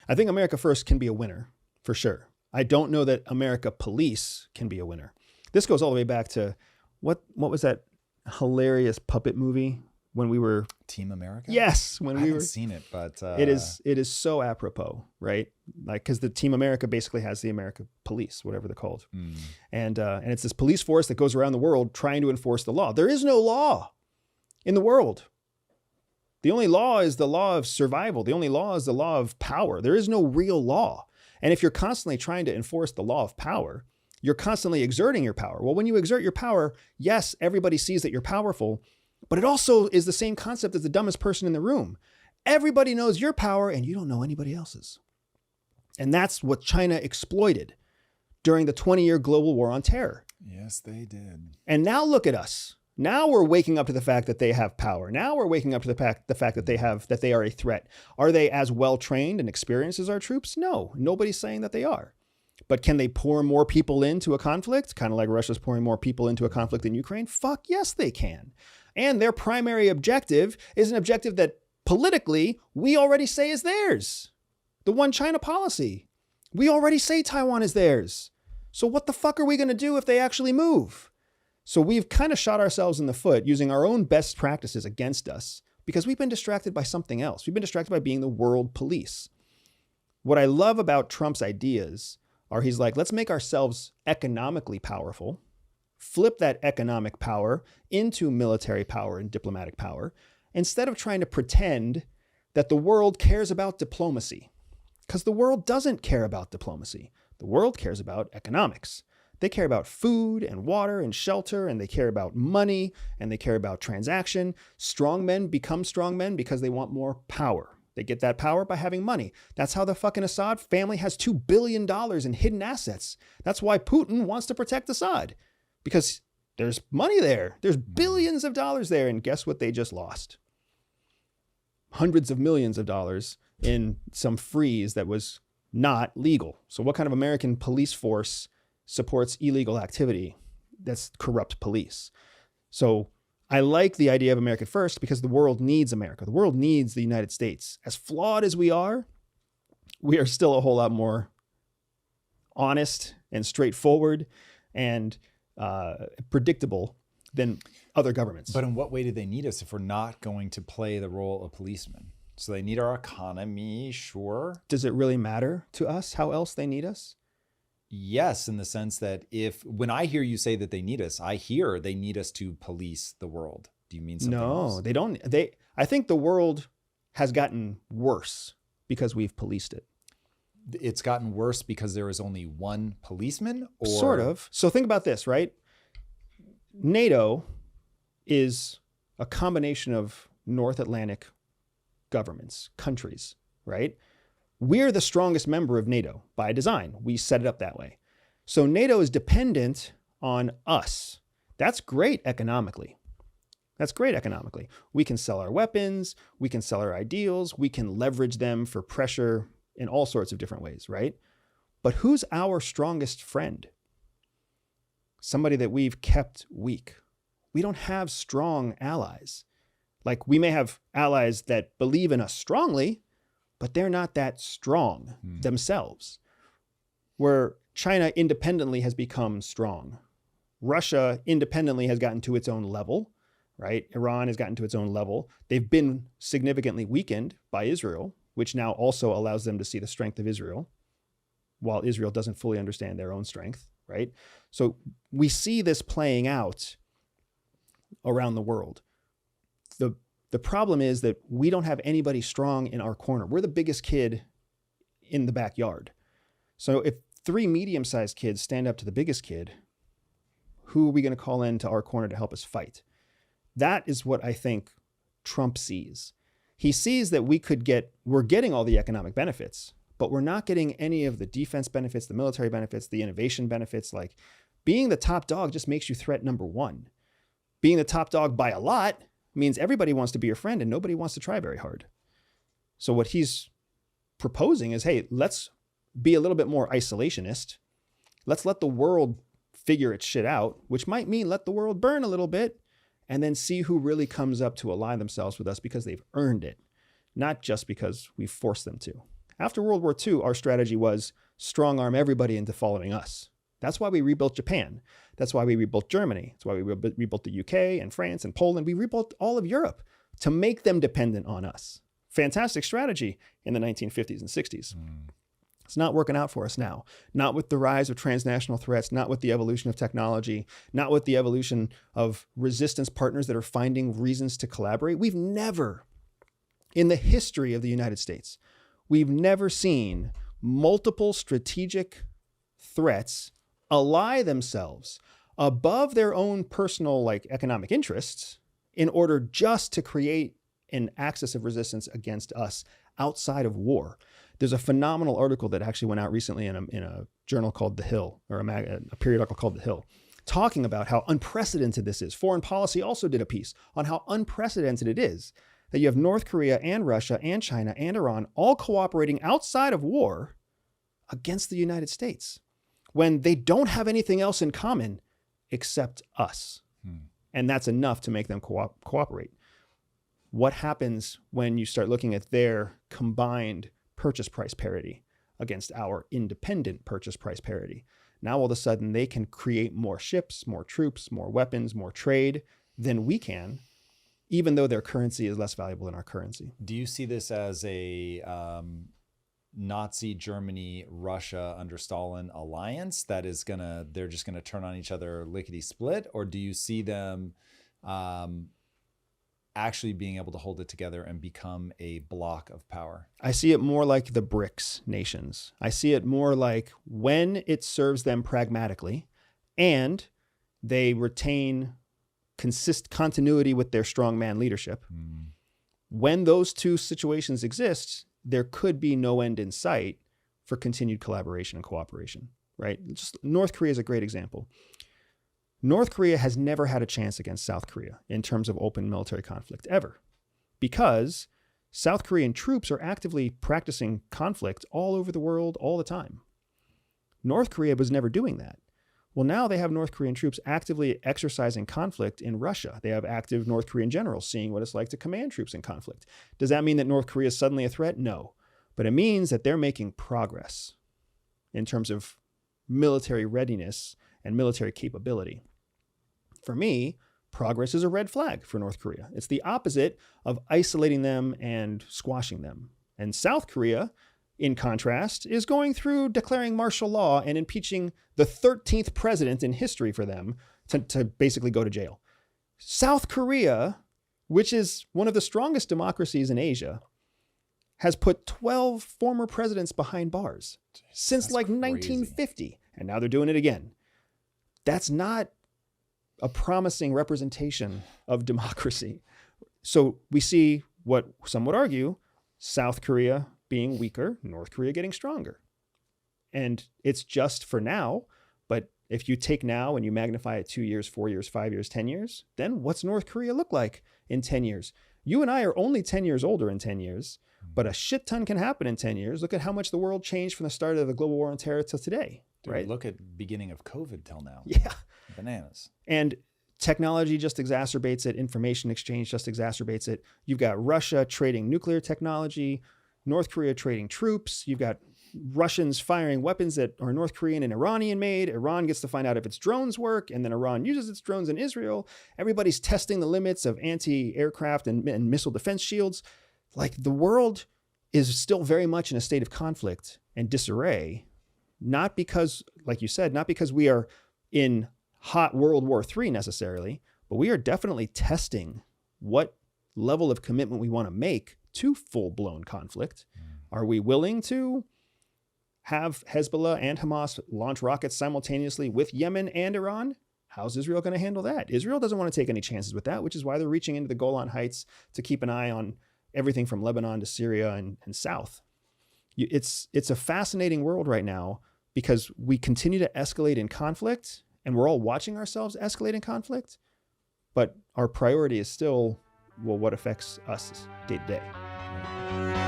I think America First can be a winner for sure. I don't know that America Police can be a winner. This goes all the way back to what was that hilarious puppet movie when we were Team America? Yes, I haven't seen it, but it is so apropos, right? Like, because the Team America basically has the America Police, whatever they're called, and it's this police force that goes around the world trying to enforce the law. There is no law in the world. The only law is the law of survival. The only law is the law of power. There is no real law. And if you're constantly trying to enforce the law of power, you're constantly exerting your power. Well, when you exert your power, yes, everybody sees that you're powerful, but it also is the same concept as the dumbest person in the room. Everybody knows your power and you don't know anybody else's. And that's what China exploited during the 20-year global war on terror. Yes, they did. And now look at us. Now we're waking up to the fact that they have power. Now we're waking up to the fact that they are a threat. Are they as well trained and experienced as our troops? No, nobody's saying that they are. But can they pour more people into a conflict? Kind of like Russia's pouring more people into a conflict in Ukraine? Fuck yes, they can. And their primary objective is an objective that politically we already say is theirs. The one China policy. We already say Taiwan is theirs. So what the fuck are we going to do if they actually move? So we've kind of shot ourselves in the foot using our own best practices against us because we've been distracted by something else. We've been distracted by being the world police. What I love about Trump's ideas are he's like, let's make ourselves economically powerful, flip that economic power into military power and diplomatic power, instead of trying to pretend that the world cares about diplomacy. Because the world doesn't care about diplomacy. The world cares about economics. They care about food and water and shelter, and they care about money, and they care about transaction. Strong men become strong men because they want more power. They get that power by having money. That's how the fucking Assad family has $2 billion in hidden assets. That's why Putin wants to protect Assad, because there's money there. There's billions of dollars there, and guess what they just lost? Hundreds of millions of dollars in some freeze that was not legal. So what kind of American police force supports illegal activity? That's corrupt police. So I like the idea of America First because the world needs America. The world needs the United States. As flawed as we are still a whole lot more honest and straightforward and predictable than other governments. But in what way do they need us if we're not going to play the role of policemen? So they need our economy, sure. Does it really matter to us how else they need us? Yes, in the sense that when I hear you say that they need us, I hear they need us to police the world. Do you mean something else? No, they don't. I think the world has gotten worse because we've policed it. It's gotten worse because there is only one policeman? Or sort of. So think about this, right? NATO is a combination of North Atlantic governments, countries, right? We're the strongest member of NATO by design. We set it up that way. So NATO is dependent on us. That's great economically. That's great economically. We can sell our weapons. We can sell our ideals. We can leverage them for pressure in all sorts of different ways, right? But who's our strongest friend? Somebody that we've kept weak. We don't have strong allies. Like, we may have allies that believe in us strongly, but they're not that strong themselves. Where China independently has become strong. Russia independently has gotten to its own level, right? Iran has gotten to its own level. They've been significantly weakened by Israel, which now also allows them to see the strength of Israel, while Israel doesn't fully understand their own strength, right? So we see this playing out around the world. The problem is that we don't have anybody strong in our corner. We're the biggest kid in the backyard. So if 3 medium-sized kids stand up to the biggest kid, who are we going to call into our corner to help us fight? That is what I think Trump sees. He sees that we're getting all the economic benefits, but we're not getting any of the defense benefits, the military benefits, the innovation benefits. Like, being the top dog just makes you threat number one. Being the top dog by a lot means everybody wants to be your friend and nobody wants to try very hard. So what he's proposing is, hey, let's be a little bit more isolationist. Let's let the world figure its shit out, which might mean let the world burn a little bit and then see who really comes up to align themselves with us because they've earned it, not just because we forced them to. After World War II, our strategy was strong arm everybody into following us. That's why we rebuilt Japan. That's why we rebuilt Germany. That's why we rebuilt the UK and France and Poland. We rebuilt all of Europe to make them dependent on us. Fantastic strategy in the 1950s and 60s. It's not working out for us now. Not with the rise of transnational threats, not with the evolution of technology, not with the evolution of resistance partners that are finding reasons to collaborate. We've never, in the history of the United States, we've never seen multiple strategic threats ally themselves above their own personal, like, economic interests in order just to create an axis of resistance against us outside of war. There's a phenomenal article that actually went out recently in a journal called The Hill, or a periodical called The Hill, talking about how unprecedented this is. Foreign Policy also did a piece on how unprecedented it is that you have North Korea and Russia and China and Iran all cooperating outside of war against the United States when they don't have anything else in common except us. And that's enough to make them cooperate. What happens when you start looking at their combined purchase price parity against our independent purchase price parity? Now, all of a sudden, they can create more ships, more troops, more weapons, more trade than we can, even though their currency is less valuable than our currency. Do you see this as a Nazi Germany, Russia under Stalin alliance that is they're just gonna turn on each other lickety split? Or do you see them actually being able to hold it together and become a block of power? I see it more like the BRICS nations. I see it more like when it serves them pragmatically and they retain continuity with their strongman leadership. When those two situations exist, there could be no end in sight for continued collaboration and cooperation, right? Just North Korea is a great example. North Korea has never had a chance against South Korea in terms of open military conflict ever, because South Korean troops are actively practicing conflict all over the world all the time. North Korea was never doing that. Well, now they have North Korean troops actively exercising conflict in Russia. They have active North Korean generals seeing what it's like to command troops in conflict. Does that mean that North Korea is suddenly a threat? No. But it means that they're making progress in terms of military readiness and military capability. For me, progress is a red flag for North Korea. It's the opposite of isolating them and squashing them. And South Korea, in contrast, is going through declaring martial law and impeaching the 13th president in history for them to basically go to jail. South Korea, which is one of the strongest democracies in Asia, has put 12 former presidents behind bars since That's like crazy. 1950. And now they're doing it again. That's not a promising representation of democracy. So we see what some would argue, South Korea being weaker, North Korea getting stronger. And it's just for now, but if you take now and you magnify it 2 years, 4 years, 5 years, 10 years, then what's North Korea look like in 10 years? You and I are only 10 years older in 10 years, but a shit ton can happen in 10 years. Look at how much the world changed from the start of the global war on terror till today, Dude, right? Look at beginning of COVID till now. Yeah. Bananas. And technology just exacerbates it. Information exchange just exacerbates it. You've got Russia trading nuclear technology, North Korea trading troops. You've got Russians firing weapons that are North Korean and Iranian made. Iran gets to find out if its drones work, and then Iran uses its drones in Israel. Everybody's testing the limits of anti-aircraft and missile defense shields. Like, the world is still very much in a state of conflict and disarray, not because, like you said, not because we are in hot World War III necessarily, but we are definitely testing what level of commitment we want to make to full-blown conflict. Are we willing to have Hezbollah and Hamas launch rockets simultaneously with Yemen and Iran? How's Israel going to handle that? Israel doesn't want to take any chances with that, which is why they're reaching into the Golan Heights to keep an eye on everything from Lebanon to Syria and south. It's a fascinating world right now because we continue to escalate in conflict, and we're all watching ourselves escalate in conflict, but our priority is still, well, what affects us day to day.